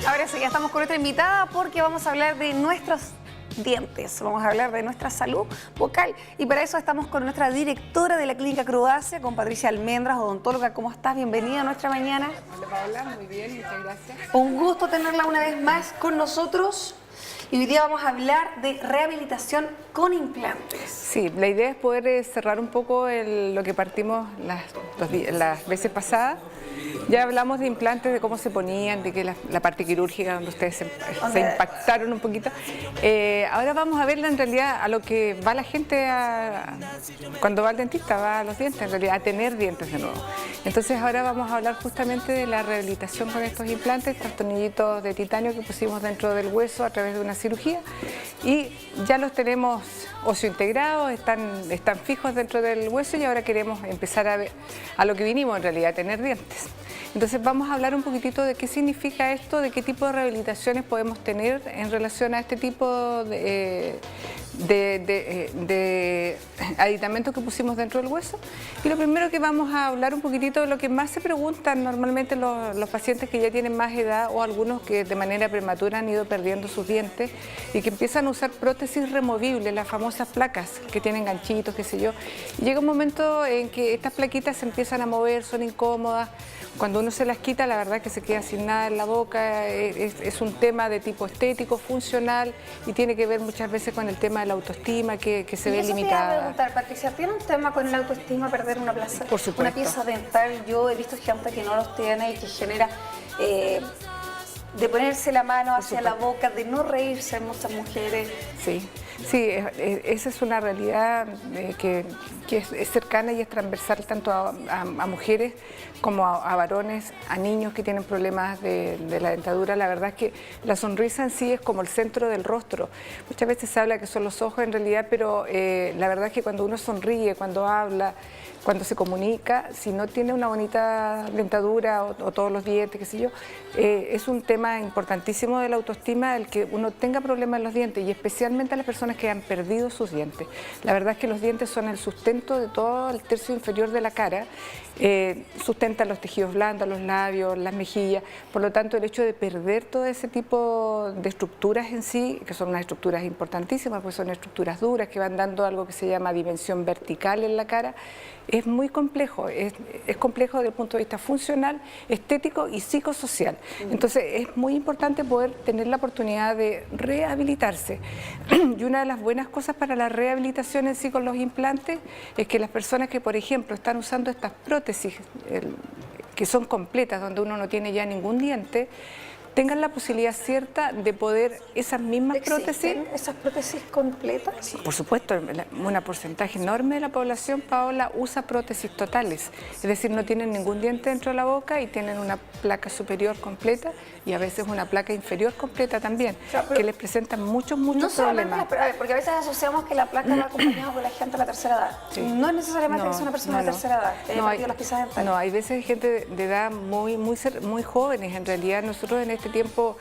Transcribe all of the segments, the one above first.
ahora sí, ya estamos con nuestra invitada porque vamos a hablar de nuestros dientes, vamos a hablar de nuestra salud bucal y para eso estamos con nuestra directora de la Clínica Croacia, con Patricia Almendras, odontóloga. ¿Cómo estás? Bienvenida a nuestra mañana. Hola Paola, muy bien, muchas gracias. Un gusto tenerla una vez más con nosotros. Y hoy día vamos a hablar de rehabilitación con implantes. Sí, la idea es poder cerrar un poco lo que partimos las veces pasadas. Ya hablamos de implantes, de cómo se ponían, de que la parte quirúrgica donde ustedes se impactaron un poquito. Ahora vamos a verla en realidad a lo que va la gente cuando va al dentista, va a los dientes, en realidad a tener dientes de nuevo. Entonces ahora vamos a hablar justamente de la rehabilitación con estos implantes, estos tornillitos de titanio que pusimos dentro del hueso a través de una cirugía y ya los tenemos osseointegrados, están fijos dentro del hueso y ahora queremos empezar a ver a lo que vinimos en realidad, a tener dientes. Entonces vamos a hablar un poquitito de qué significa esto, de qué tipo de rehabilitaciones podemos tener en relación a este tipo de aditamentos que pusimos dentro del hueso. Y lo primero que vamos a hablar un poquitito de lo que más se preguntan normalmente los pacientes que ya tienen más edad o algunos que de manera prematura han ido perdiendo sus dientes y que empiezan a usar prótesis removibles, las famosas placas que tienen ganchitos, qué sé yo. Y llega un momento en que estas plaquitas se empiezan a mover, son incómodas. Cuando uno se las quita, la verdad es que se queda sin nada en la boca, es un tema de tipo estético, funcional y tiene que ver muchas veces con el tema de la autoestima que se ve limitada. Te iba a preguntar, Patricia, ¿tiene un tema con la autoestima perder una plaza? Por supuesto. Una pieza dental, yo he visto gente que no los tiene y que genera de ponerse la mano hacia la boca, de no reírse en muchas mujeres. Sí. Sí, esa es una realidad que es cercana y es transversal tanto a mujeres como a varones, a niños que tienen problemas de la dentadura. La verdad es que la sonrisa en sí es como el centro del rostro. Muchas veces se habla que son los ojos en realidad, pero la verdad es que cuando uno sonríe, cuando habla, cuando se comunica, si no tiene una bonita dentadura o todos los dientes, qué sé yo, es un tema importantísimo de la autoestima el que uno tenga problemas en los dientes y especialmente a las personas que han perdido sus dientes. La verdad es que los dientes son el sustento de todo el tercio inferior de la cara, sustentan los tejidos blandos, los labios, las mejillas, por lo tanto el hecho de perder todo ese tipo de estructuras en sí, que son unas estructuras importantísimas, pues son estructuras duras que van dando algo que se llama dimensión vertical en la cara, es muy complejo, es complejo desde el punto de vista funcional, estético y psicosocial. Entonces es muy importante poder tener la oportunidad de rehabilitarse. Y una de las buenas cosas para la rehabilitación en sí con los implantes es que las personas que, por ejemplo, están usando estas prótesis que son completas, donde uno no tiene ya ningún diente, tengan la posibilidad cierta de poder esas mismas prótesis. ¿Esas prótesis completas? Por supuesto, un porcentaje enorme de la población, Paola, usa prótesis totales, es decir, no tienen ningún diente dentro de la boca y tienen una placa superior completa y a veces una placa inferior completa también, o sea, que les presentan muchos problemas. Porque a veces asociamos que la placa va acompañada con la gente de la tercera edad. Sí. No es necesariamente que sea una persona de tercera edad, que haya perdido las piezas dentales. No, hay veces gente de edad muy jóvenes. En realidad nosotros en este tiempo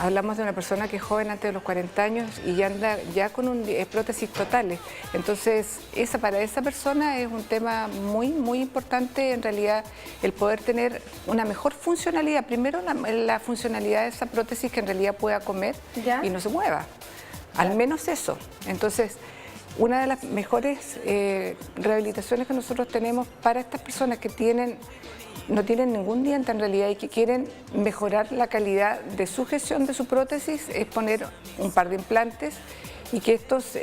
hablamos de una persona que es joven antes de los 40 años y ya anda ya con prótesis totales. Entonces, para esa persona es un tema muy importante en realidad el poder tener una mejor funcionalidad. Primero, la funcionalidad de esa prótesis que en realidad pueda comer y no se mueva. Al menos eso. Entonces, una de las mejores rehabilitaciones que nosotros tenemos para estas personas que no tienen ningún diente en realidad y que quieren mejorar la calidad de su gestión de su prótesis es poner un par de implantes y que estos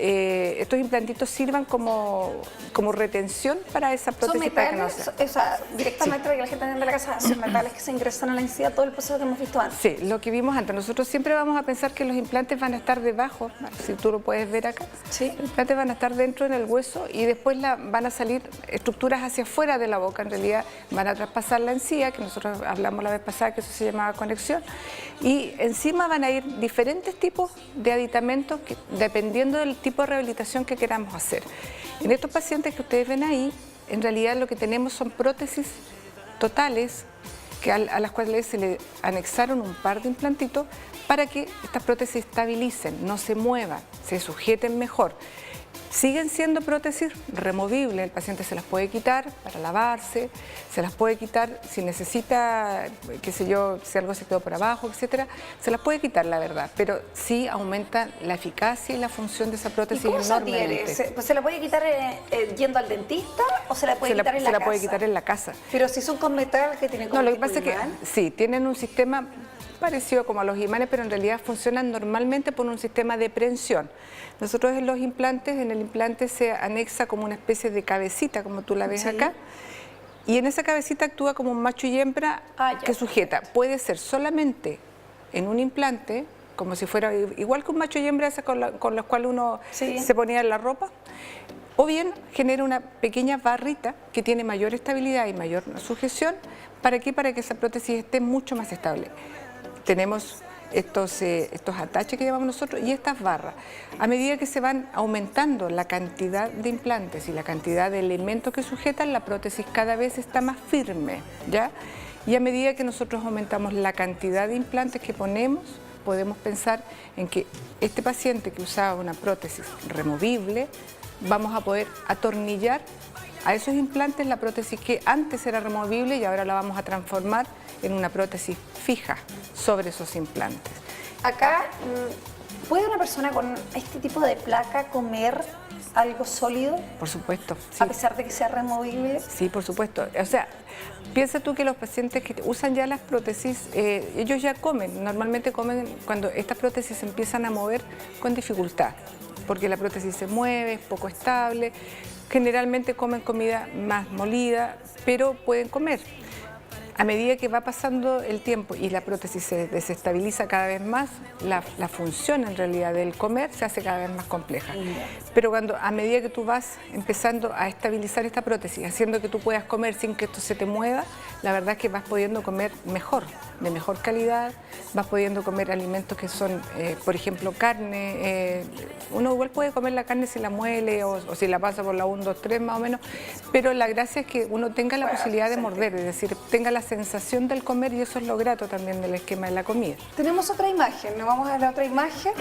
implantitos sirvan como retención para esa prótesis. ¿Son metales? O sea, directamente para que la gente entienda la casa, son metales que se ingresan a la encía, todo el proceso que hemos visto antes. Sí, lo que vimos antes. Nosotros siempre vamos a pensar que los implantes van a estar debajo, si tú lo puedes ver acá. Sí. Los implantes van a estar dentro en el hueso y después van a salir estructuras hacia afuera de la boca. En realidad van a traspasar la encía, que nosotros hablamos la vez pasada que eso se llamaba conexión, y encima van a ir diferentes tipos de aditamentos que dependiendo del tipo de rehabilitación que queramos hacer. En estos pacientes que ustedes ven ahí, en realidad lo que tenemos son prótesis totales a las cuales se le anexaron un par de implantitos para que estas prótesis estabilicen, no se muevan, se sujeten mejor. siguen siendo prótesis removibles, el paciente se las puede quitar para lavarse, se las puede quitar si necesita, qué sé yo, si algo se quedó por abajo, etcétera, se las puede quitar, la verdad, pero sí aumenta la eficacia y la función de esa prótesis enormemente. ¿Se la puede quitar yendo al dentista o se la puede quitar en la casa? Se la puede quitar en la casa. Pero si son con metal, que tienen como no, lo que pasa es que sí, tienen un sistema parecido como a los imanes, pero en realidad funcionan normalmente por un sistema de prensión. Nosotros en los implantes, en el implante se anexa como una especie de cabecita, como tú la ves acá, y en esa cabecita actúa como un macho y hembra que sujeta. Puede ser solamente en un implante, como si fuera igual que un macho y hembra esa con los cuales uno se ponía en la ropa, o bien genera una pequeña barrita que tiene mayor estabilidad y mayor sujeción. ¿Para qué? Para que esa prótesis esté mucho más estable. Tenemos estos ataches que llamamos nosotros y estas barras. A medida que se van aumentando la cantidad de implantes y la cantidad de elementos que sujetan, la prótesis cada vez está más firme, ¿ya? Y a medida que nosotros aumentamos la cantidad de implantes que ponemos, podemos pensar en que este paciente que usaba una prótesis removible, vamos a poder atornillar a esos implantes la prótesis que antes era removible y ahora la vamos a transformar en una prótesis fija sobre esos implantes. Acá, ¿puede una persona con este tipo de placa comer algo sólido? Por supuesto. Sí. A pesar de que sea removible. Sí, por supuesto. O sea, piensa tú que los pacientes que usan ya las prótesis, ellos ya comen, normalmente comen cuando estas prótesis se empiezan a mover con dificultad, porque la prótesis se mueve, es poco estable. Generalmente comen comida más molida, pero pueden comer. A medida que va pasando el tiempo y la prótesis se desestabiliza cada vez más, la función en realidad del comer se hace cada vez más compleja. Pero a medida que tú vas empezando a estabilizar esta prótesis, haciendo que tú puedas comer sin que esto se te mueva, la verdad es que vas pudiendo comer mejor, de mejor calidad, vas pudiendo comer alimentos que son, por ejemplo, carne. Uno igual puede comer la carne si la muele o si la pasa por la 1, 2, 3 más o menos, pero la gracia es que uno tenga la posibilidad de morder, es decir, tenga la sensación del comer, y eso es lo grato también del esquema de la comida. Tenemos otra imagen, ¿nos vamos a ver la otra imagen?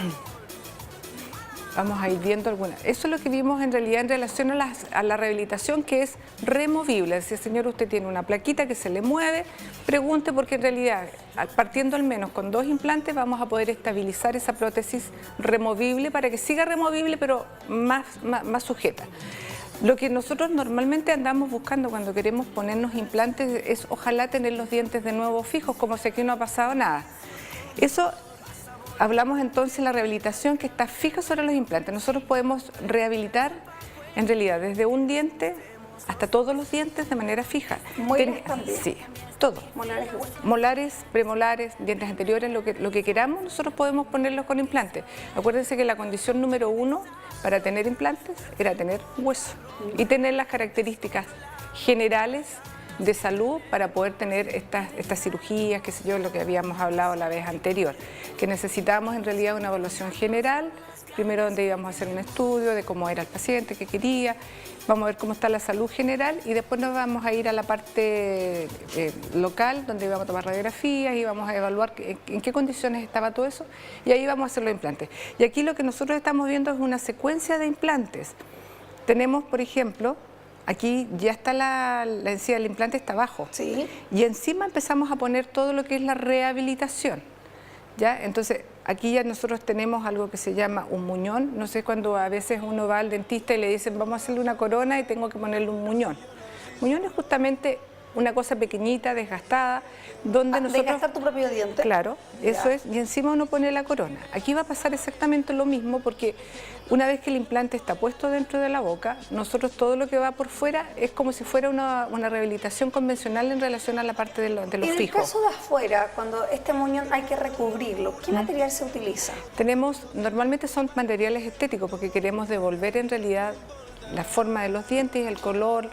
Vamos a ir viendo algunas. Eso es lo que vimos en realidad en relación a la rehabilitación, que es removible. Es decir, señor, usted tiene una plaquita que se le mueve, pregunte, porque en realidad, partiendo al menos con 2 implantes, vamos a poder estabilizar esa prótesis removible para que siga removible, pero más sujeta. Lo que nosotros normalmente andamos buscando cuando queremos ponernos implantes es ojalá tener los dientes de nuevo fijos, como si aquí no ha pasado nada. Eso, hablamos entonces de la rehabilitación que está fija sobre los implantes. Nosotros podemos rehabilitar en realidad desde un diente hasta todos los dientes de manera fija. Muelas también. Sí, todo. Molares igual. Molares, premolares, dientes anteriores, lo que queramos, nosotros podemos ponerlos con implantes. Acuérdense que la condición número 1 para tener implantes era tener hueso y tener las características generales de salud para poder tener estas cirugías, qué sé yo, lo que habíamos hablado la vez anterior, que necesitábamos en realidad una evaluación general, primero donde íbamos a hacer un estudio de cómo era el paciente, qué quería, vamos a ver cómo está la salud general y después nos vamos a ir a la parte local, donde íbamos a tomar radiografías y vamos a evaluar en qué condiciones estaba todo eso, y ahí vamos a hacer los implantes. Y aquí lo que nosotros estamos viendo es una secuencia de implantes. Tenemos, por ejemplo, aquí ya está la encía del implante, está abajo. Sí. Y encima empezamos a poner todo lo que es la rehabilitación, ¿ya? Entonces, aquí ya nosotros tenemos algo que se llama un muñón. No sé, cuando a veces uno va al dentista y le dicen vamos a hacerle una corona y tengo que ponerle un muñón. Muñón es justamente una cosa pequeñita, desgastada, donde nosotros... Desgastar tu propio diente. Claro, eso es, y encima uno pone la corona. Aquí va a pasar exactamente lo mismo, porque una vez que el implante está puesto dentro de la boca, nosotros todo lo que va por fuera es como si fuera una rehabilitación convencional en relación a la parte de los fijos. En el caso de afuera, cuando este muñón hay que recubrirlo, ¿qué material se utiliza? Normalmente son materiales estéticos, porque queremos devolver en realidad la forma de los dientes, el color.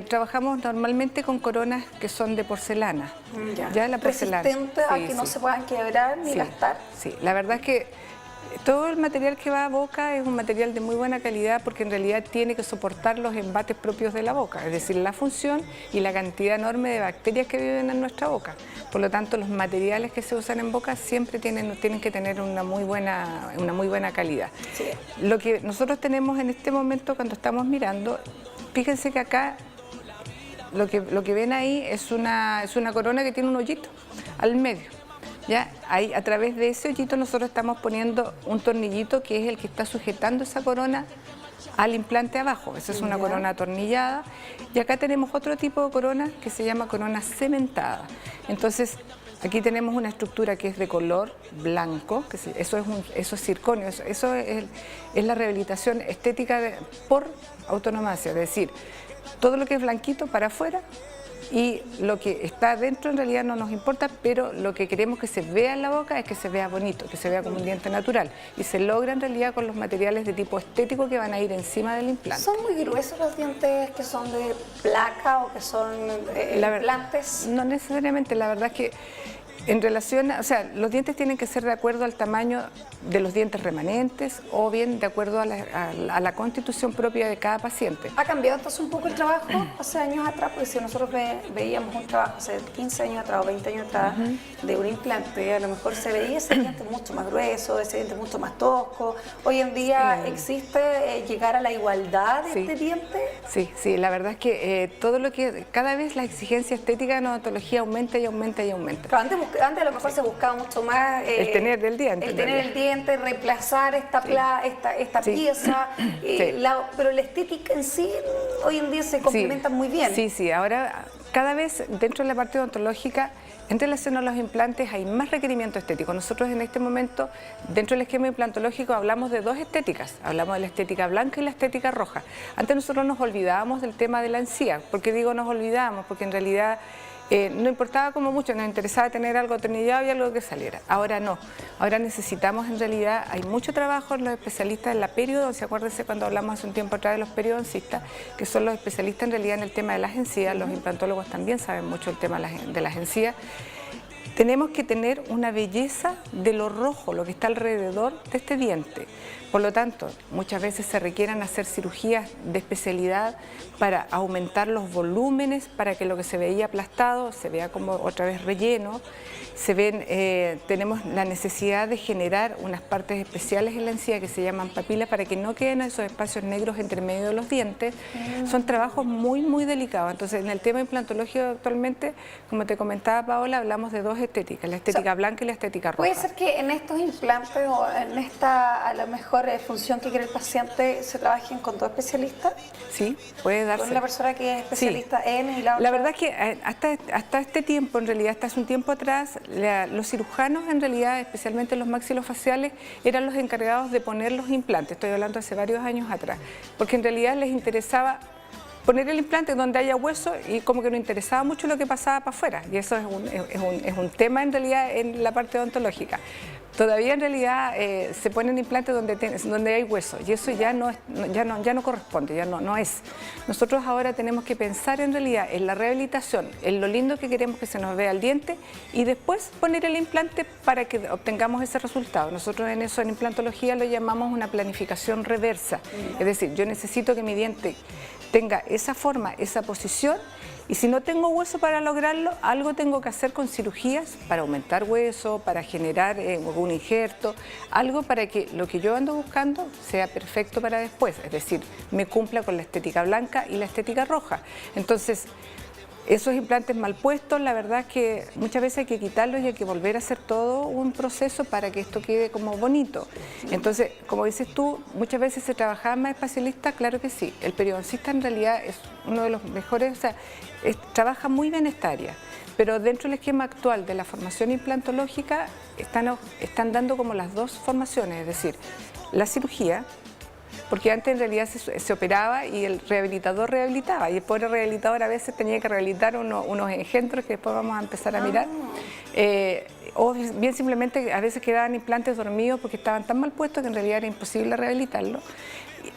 Trabajamos normalmente con coronas que son de porcelana. Ya la porcelana. Resistente a que no se puedan quebrar ni gastar. Sí, la verdad es que Todo el material que va a boca es un material de muy buena calidad porque en realidad tiene que soportar los embates propios de la boca, es decir, la función y la cantidad enorme de bacterias que viven en nuestra boca. Por lo tanto, los materiales que se usan en boca siempre tienen que tener una muy buena calidad. Sí. Lo que nosotros tenemos en este momento cuando estamos mirando, fíjense que acá lo que ven ahí es una corona que tiene un hoyito al medio. ¿Ya? Ahí, a través de ese hoyito nosotros estamos poniendo un tornillito que es el que está sujetando esa corona al implante abajo. Esa es una corona atornillada. Y acá tenemos otro tipo de corona que se llama corona cementada. Entonces, aquí tenemos una estructura que es de color blanco, que eso es circonio, eso es la rehabilitación estética por autonomasia, es decir, todo lo que es blanquito para afuera, y lo que está adentro en realidad no nos importa, pero lo que queremos que se vea en la boca es que se vea bonito, que se vea como un diente natural. Y se logra en realidad con los materiales de tipo estético que van a ir encima del implante. ¿Son muy gruesos los dientes que son de placa o que son implantes? No necesariamente, la verdad es que en relación, o sea, los dientes tienen que ser de acuerdo al tamaño de los dientes remanentes o bien de acuerdo a la constitución propia de cada paciente. ¿Ha cambiado entonces un poco el trabajo hace años atrás? Porque si nosotros veíamos un trabajo hace 15 años atrás o 20 años atrás de un implante, a lo mejor se veía ese diente mucho más grueso, ese diente mucho más tosco. Hoy en día existe llegar a la igualdad de este diente. Sí, la verdad es que todo lo que, cada vez la exigencia estética en odontología aumenta y aumenta y aumenta. Pero antes a lo mejor se buscaba mucho más el tener el diente. El tener el diente, reemplazar esta pieza, pero la estética en sí hoy en día se complementa muy bien. Sí, ahora cada vez dentro de la parte odontológica, en relación a los implantes hay más requerimiento estético. Nosotros en este momento, dentro del esquema implantológico, hablamos de dos estéticas. Hablamos de la estética blanca y la estética roja. Antes nosotros nos olvidábamos del tema de la encía. ¿Por qué digo nos olvidábamos? Porque en realidad no importaba como mucho, nos interesaba tener algo atornillado y algo que saliera. Ahora no, ahora necesitamos en realidad, hay mucho trabajo en los especialistas en la periodoncia. Acuérdense cuando hablamos hace un tiempo atrás de los periodoncistas, que son los especialistas en realidad en el tema de las encías. Los implantólogos también saben mucho el tema de las encías. Tenemos que tener una belleza de lo rojo, lo que está alrededor de este diente. Por lo tanto, muchas veces se requieran hacer cirugías de especialidad para aumentar los volúmenes, para que lo que se veía aplastado se vea como otra vez relleno. Tenemos la necesidad de generar unas partes especiales en la encía que se llaman papilas para que no queden esos espacios negros entre medio de los dientes. Son trabajos muy, muy delicados. Entonces, en el tema implantológico actualmente, como te comentaba Paola, hablamos de dos estéticas, la estética blanca y la estética roja. ¿Puede ser que en estos implantes o en esta, a lo mejor, función que quiere el paciente se trabajen con dos especialistas? Sí, puede darse. Con la persona que es especialista en y la otra. La verdad es que hasta este tiempo, en realidad, hasta hace un tiempo atrás, los cirujanos, en realidad, especialmente los maxilofaciales, eran los encargados de poner los implantes. Estoy hablando hace varios años atrás, porque en realidad les interesaba poner el implante donde haya hueso y como que no interesaba mucho lo que pasaba para afuera. Y eso es un tema en realidad en la parte odontológica. Todavía en realidad se ponen implantes donde hay hueso y eso ya no corresponde, ya no es. Nosotros ahora tenemos que pensar en realidad en la rehabilitación, en lo lindo que queremos que se nos vea el diente y después poner el implante para que obtengamos ese resultado. Nosotros en eso en implantología lo llamamos una planificación reversa. Es decir, yo necesito que mi diente tenga esa forma, esa posición. Y si no tengo hueso para lograrlo, algo tengo que hacer con cirugías para aumentar hueso, para generar un injerto, algo para que lo que yo ando buscando sea perfecto para después, es decir, me cumpla con la estética blanca y la estética roja. Entonces, esos implantes mal puestos, la verdad es que muchas veces hay que quitarlos y hay que volver a hacer todo un proceso para que esto quede como bonito. Entonces, como dices tú, muchas veces se trabajaba más especialista, claro que sí. El periodoncista en realidad es uno de los mejores, o sea, trabaja muy bien esta área. Pero dentro del esquema actual de la formación implantológica están dando como las dos formaciones, es decir, la cirugía, porque antes en realidad se operaba y el rehabilitador rehabilitaba y el pobre rehabilitador a veces tenía que rehabilitar unos engendros que después vamos a empezar a mirar. O bien simplemente a veces quedaban implantes dormidos porque estaban tan mal puestos que en realidad era imposible rehabilitarlo.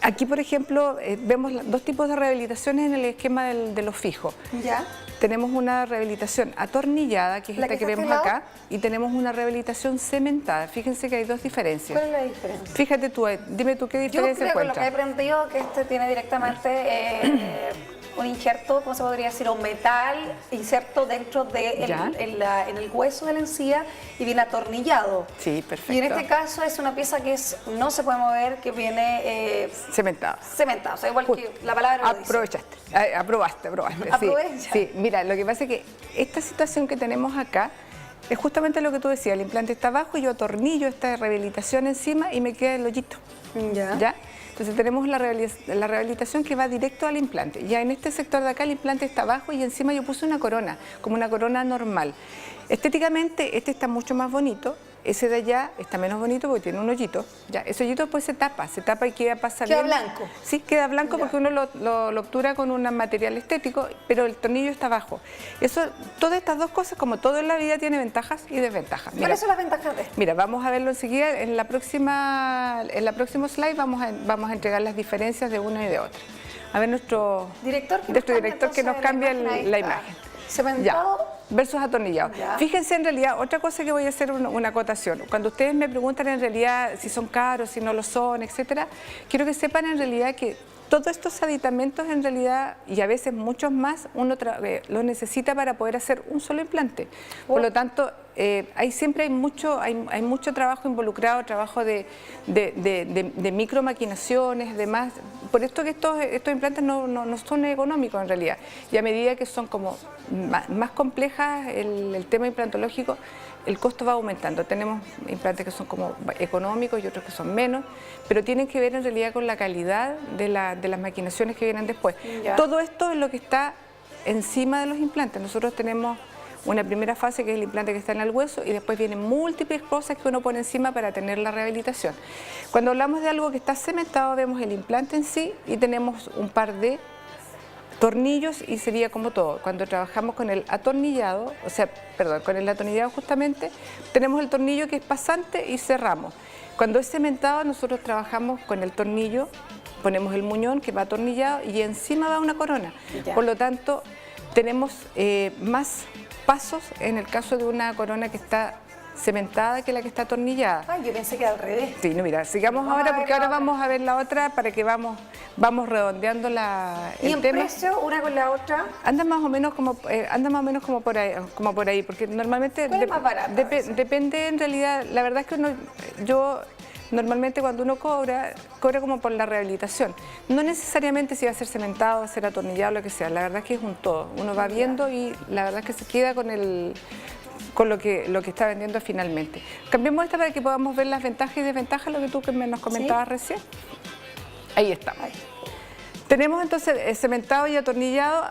Aquí, por ejemplo, vemos dos tipos de rehabilitaciones en el esquema de los fijos. ¿Ya? Tenemos una rehabilitación atornillada, que es esta que vemos acá, y tenemos una rehabilitación cementada. Fíjense que hay dos diferencias. ¿Cuál es la diferencia? Fíjate tú, dime tú qué diferencia Yo creo que lo que he encuentras. aprendido es que este tiene directamente un injerto, ¿cómo se podría decir? Un metal inserto dentro de en el hueso de la encía y viene atornillado. Sí, perfecto. Y en este caso es una pieza que no se puede mover, que viene cementada. Cementada, o sea, igual que la palabra lo dice. Aprobaste. Aprovecha. Sí, mira, lo que pasa es que esta situación que tenemos acá es justamente lo que tú decías, el implante está abajo y yo atornillo esta rehabilitación encima y me queda el hoyito. ¿Ya? Entonces tenemos la rehabilitación que va directo al implante. Ya en este sector de acá el implante está abajo y encima yo puse una corona, como una corona normal. Estéticamente este está mucho más bonito, ese de allá está menos bonito porque tiene un hoyito. Ya, ese hoyito después se tapa y queda bien. Blanco. Sí, queda blanco porque uno lo obtura con un material estético, pero el tornillo está abajo. Todas estas dos cosas, como todo en la vida, tiene ventajas y desventajas. ¿Cuáles son las ventajas de esto? Mira, vamos a verlo enseguida. En la próxima slide vamos a entregar las diferencias de una y de otra. A ver nuestro director que nos cambia la imagen. Cementado versus atornillado. Fíjense, en realidad, otra cosa que voy a hacer una acotación. Cuando ustedes me preguntan en realidad si son caros, si no lo son, etcétera, quiero que sepan en realidad que todos estos aditamentos en realidad, y a veces muchos más, uno los necesita para poder hacer un solo implante. Por lo tanto, siempre hay mucho trabajo involucrado, trabajo de micro maquinaciones, demás. Por esto que estos implantes no son económicos en realidad. Y a medida que son como más complejas el tema implantológico, el costo va aumentando. Tenemos implantes que son como económicos y otros que son menos, pero tienen que ver en realidad con la calidad de las maquinaciones que vienen después. Todo esto es lo que está encima de los implantes. Nosotros tenemos una primera fase que es el implante que está en el hueso y después vienen múltiples cosas que uno pone encima para tener la rehabilitación. Cuando hablamos de algo que está cementado, vemos el implante en sí y tenemos un par de tornillos y sería como todo. Cuando trabajamos con el atornillado, con el atornillado justamente, tenemos el tornillo que es pasante y cerramos. Cuando es cementado, nosotros trabajamos con el tornillo, ponemos el muñón que va atornillado y encima va una corona. Por lo tanto, tenemos más pasos en el caso de una corona que está cementada que la que está atornillada. Ay, yo pensé que era al revés. Sí, no, mira, sigamos ahora porque ahora vamos a ver la otra para que vamos redondeando el tema. ¿Y en precio una con la otra? Anda más o menos como por ahí, porque normalmente ¿Cuál es más barata? Depende en realidad, la verdad es que yo normalmente cuando uno cobra como por la rehabilitación. No necesariamente si va a ser cementado, va a ser atornillado, lo que sea. La verdad es que es un todo. Uno va viendo y la verdad es que se queda con lo que está vendiendo finalmente. Cambiemos esta para que podamos ver las ventajas y desventajas, lo que tú nos comentabas recién. Ahí está. Tenemos entonces cementado y atornillado.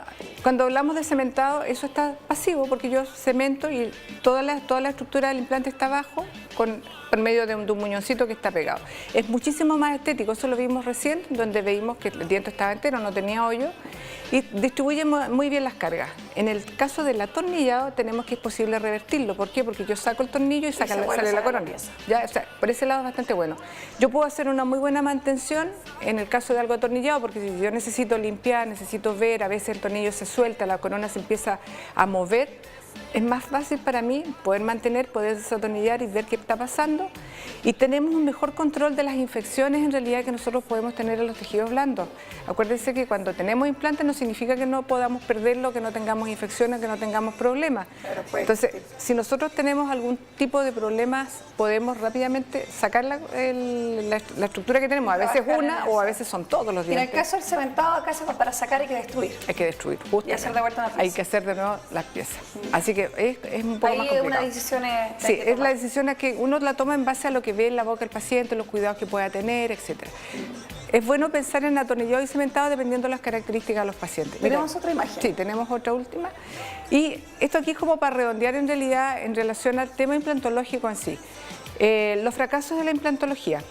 Cuando hablamos de cementado, eso está pasivo porque yo cemento y toda la estructura del implante está abajo por medio de un muñoncito que está pegado. Es muchísimo más estético, eso lo vimos recién, donde veíamos que el diente estaba entero, no tenía hoyo y distribuye muy bien las cargas. En el caso del atornillado tenemos que es posible revertirlo. ¿Por qué? Porque yo saco el tornillo y sale la corona. Ya, o sea, por ese lado es bastante bueno. Yo puedo hacer una muy buena mantención en el caso de algo atornillado, porque si yo necesito limpiar, necesito ver, a veces el tornillo se suelta, la corona se empieza a mover, es más fácil para mí poder desatornillar y ver qué está pasando y tenemos un mejor control de las infecciones en realidad que nosotros podemos tener en los tejidos blandos. Acuérdense que cuando tenemos implantes no significa que no podamos perderlo, que no tengamos infecciones, que no tengamos problemas. Entonces, si nosotros tenemos algún tipo de problemas, podemos rápidamente sacar la estructura que tenemos. A veces una o a veces son todos los dientes. En el caso del cementado, acá para sacar hay que destruir. Hay que destruir, justamente. Y hacer de vuelta una pieza. Hay que hacer de nuevo las piezas. Así que es un poco más complicado. Una decisión sí, es la decisión que uno la toma en base a lo que ve en la boca del paciente, los cuidados que pueda tener, etc. Es bueno pensar en atornillado y cementado dependiendo de las características de los pacientes. ¿Tenemos otra imagen? Sí, tenemos otra última. Y esto aquí es como para redondear en realidad en relación al tema implantológico en sí. Los fracasos de la implantología.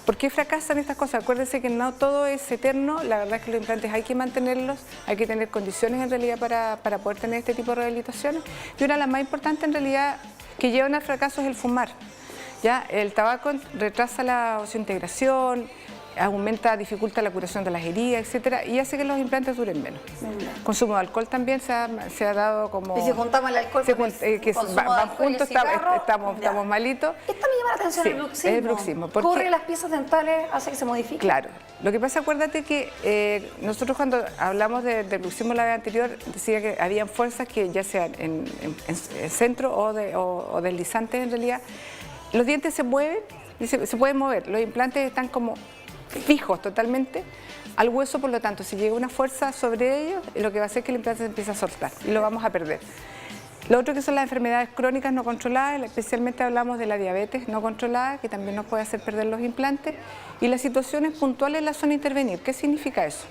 ¿Por qué fracasan estas cosas? Acuérdense que no todo es eterno, la verdad es que los implantes hay que mantenerlos, hay que tener condiciones en realidad para poder tener este tipo de rehabilitaciones. Y una de las más importantes en realidad que llevan al fracaso es el fumar. ¿Ya? El tabaco retrasa la oseointegración, dificulta la curación de las heridas, etcétera, y hace que los implantes duren menos. Consumo de alcohol también se ha dado como... Y si juntamos el alcohol con que van juntos, estamos malitos. Esta me llama la atención, el bruxismo. Es el bruxismo. Corre las piezas dentales, hace que se modifique. Claro. Lo que pasa, acuérdate que nosotros cuando hablamos del bruxismo la vez anterior, decía que habían fuerzas que ya sean en centro o deslizantes en realidad. Los dientes se mueven y se pueden mover. Los implantes están como fijos totalmente al hueso, por lo tanto, si llega una fuerza sobre ellos, lo que va a hacer es que el implante se empiece a soltar y lo vamos a perder. Lo otro que son las enfermedades crónicas no controladas, especialmente hablamos de la diabetes no controlada, que también nos puede hacer perder los implantes, y las situaciones puntuales en la zona intervenir. ¿Qué significa eso?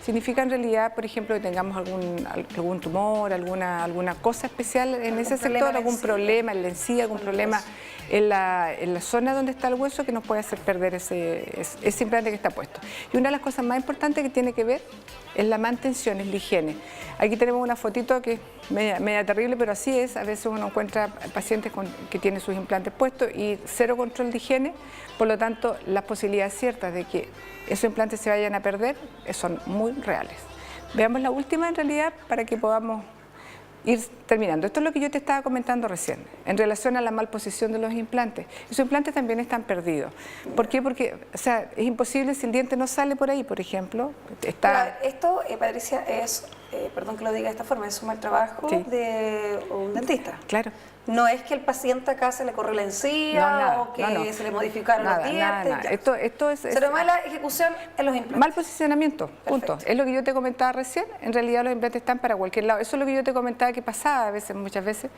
Significa en realidad, por ejemplo, que tengamos algún tumor, alguna cosa especial en ese sector, algún problema en la encía, algún problema en la zona donde está el hueso que nos puede hacer perder ese implante que está puesto. Y una de las cosas más importantes que tiene que ver es la mantención, es la higiene. Aquí tenemos una fotito que es media terrible, pero así es. A veces uno encuentra pacientes que tienen sus implantes puestos y cero control de higiene, por lo tanto las posibilidades ciertas de que esos implantes se vayan a perder son muy reales. Veamos la última en realidad para que podamos ir terminando. Esto es lo que yo te estaba comentando recién, en relación a la malposición de los implantes. Esos implantes también están perdidos. ¿Por qué? Porque es imposible si el diente no sale por ahí, por ejemplo. Claro, esto, Patricia, es, perdón que lo diga de esta forma, es un mal trabajo de un dentista. Claro. No es que el paciente acá se le corre la encía o que se le modificaron los dientes. Esto es mala ejecución en los implantes. Mal posicionamiento, punto. Es lo que yo te comentaba recién. En realidad los implantes están para cualquier lado. Eso es lo que yo te comentaba que pasaba muchas veces,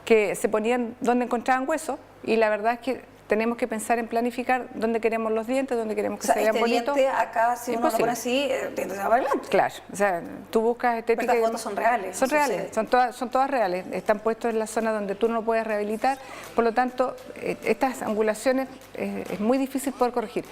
que se ponían donde encontraban huesos, y la verdad es que tenemos que pensar en planificar dónde queremos los dientes, dónde queremos que se vean bonitos. Diente acá, si uno lo pone así, el diente se va para adelante. Claro, o sea, tú buscas estética. Pero las fotos son reales. Son reales, son todas reales. Están puestos en la zona donde tú no lo puedes rehabilitar. Por lo tanto, estas angulaciones es muy difícil poder corregir.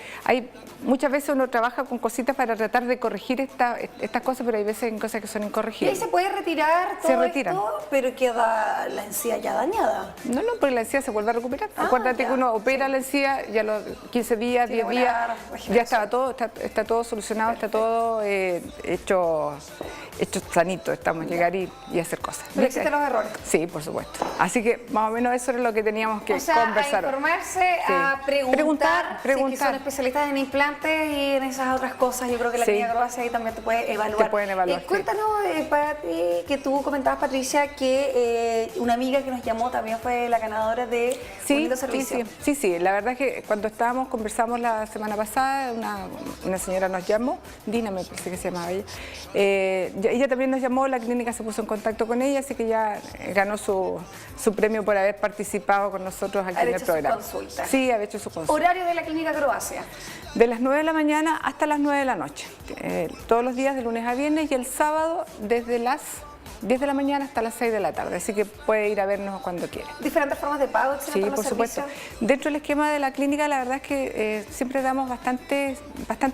Muchas veces uno trabaja con cositas para tratar de corregir estas cosas, pero hay veces cosas que son incorregibles. ¿Y ahí se puede retirar todo esto, pero queda la encía ya dañada? No, porque la encía se vuelve a recuperar. Acuérdate que uno opera la encía, ya los 15 días, 10 días, ya está todo solucionado, está todo hecho sanito, estamos a llegar y hacer cosas. ¿Pero existen los errores? Sí, por supuesto. Así que más o menos eso es lo que teníamos que conversar. A informarse, a preguntar, si que son especialistas en implantes y en esas otras cosas. Yo creo que la Clínica Croacia ahí también te puede evaluar. Te pueden evaluar. Cuéntanos, Pati, que tú comentabas, Patricia, que una amiga que nos llamó también fue la ganadora de Bonito Servicio. Sí, la verdad es que cuando conversamos la semana pasada, una señora nos llamó, Dina me parece que se llamaba ella también nos llamó, la clínica se puso en contacto con ella, así que ya ganó su premio por haber participado con nosotros aquí en el programa. Consulta. Sí, ha hecho su consulta. ¿Horario de la Clínica Croacia? De las 9 de la mañana hasta las 9 de la noche, todos los días de lunes a viernes, y el sábado desde las 10 de la mañana hasta las 6 de la tarde, así que puede ir a vernos cuando quiera. ¿Diferentes formas de pago? Sí, por supuesto. Dentro del esquema de la clínica, la verdad es que siempre damos bastantes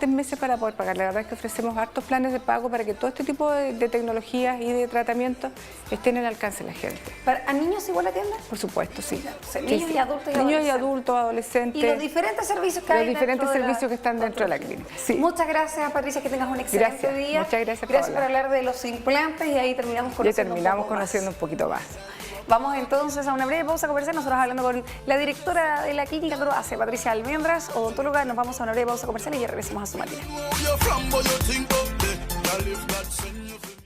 meses para poder pagar. La verdad es que ofrecemos hartos planes de pago para que todo este tipo de tecnologías y de tratamientos estén al alcance de la gente. ¿A niños igual atienden? Por supuesto, sí. Niños y adultos y niños y adultos, adolescentes. Y los diferentes servicios que hay Los diferentes servicios que están dentro de la clínica. Sí. Muchas gracias, Patricia, que tengas un excelente día. Muchas gracias, Gracias por hablar de los implantes, y ahí terminamos conociendo un poquito más. Vamos entonces a una breve pausa comercial, nosotros hablando con la directora de la Clínica Croacia, Patricia Almendras, odontóloga. Nos vamos a una breve pausa comercial y ya regresamos a Su Matina.